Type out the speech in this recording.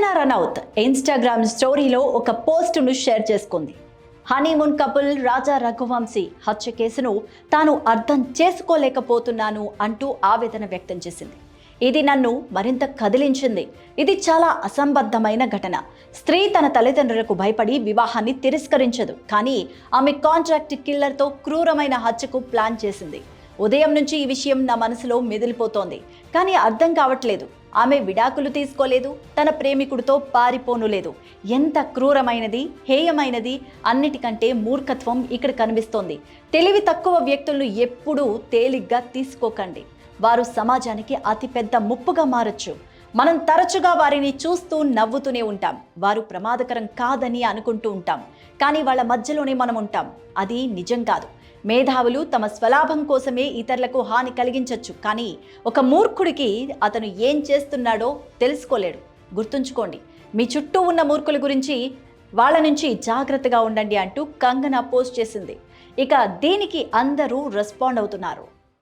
Kangana Ranaut Instagram స్టోరీలో ఒక పోస్టును share చేసుకుంది. హనీమూన్ కపుల్ రాజా రఘువంశీ హత్య కేసును తాను అర్థం చేసుకోలేకపోతున్నాను అంటూ ఆవేదన వ్యక్తం చేసింది. ఇది నన్ను మరింత కదిలించింది. ఇది చాలా అసంబద్ధమైన ఘటన. స్త్రీ తన తల్లిదండ్రులకు భయపడి వివాహాన్ని తిరస్కరించదు, కానీ ఆమె కాంట్రాక్ట్ కిల్లర్తో క్రూరమైన హత్యకు ప్లాన్ చేసింది. ఉదయం నుంచి ఈ విషయం నా మనసులో మెదిలిపోతోంది, కానీ అర్థం కావట్లేదు. ఆమె విడాకులు తీసుకోలేదు, తన ప్రేమికుడితో పారిపోను లేదు. ఎంత క్రూరమైనది, హేయమైనది, అన్నిటికంటే మూర్ఖత్వం ఇక్కడ కనిపిస్తోంది. తెలివి తక్కువ వ్యక్తులను ఎప్పుడూ తేలిగ్గా తీసుకోకండి. వారు సమాజానికి అతిపెద్ద ముప్పుగా మారచ్చు. మనం తరచుగా వారిని చూస్తూ నవ్వుతూనే ఉంటాం. వారు ప్రమాదకరం కాదని అనుకుంటూ ఉంటాం, కానీ వాళ్ళ మధ్యలోనే మనం ఉంటాం. అది నిజం కాదు. మేధావులు తమ స్వలాభం కోసమే ఇతరులకు హాని కలిగించవచ్చు, కానీ ఒక మూర్ఖుడికి అతను ఏం చేస్తున్నాడో తెలుసుకోలేడు. గుర్తుంచుకోండి, మీ చుట్టూ ఉన్న మూర్ఖుల గురించి వాళ్ళ నుంచి జాగ్రత్తగా ఉండండి అంటూ కంగనా పోస్ట్ చేసింది. ఇక దీనికి అందరూ రెస్పాండ్ అవుతున్నారు.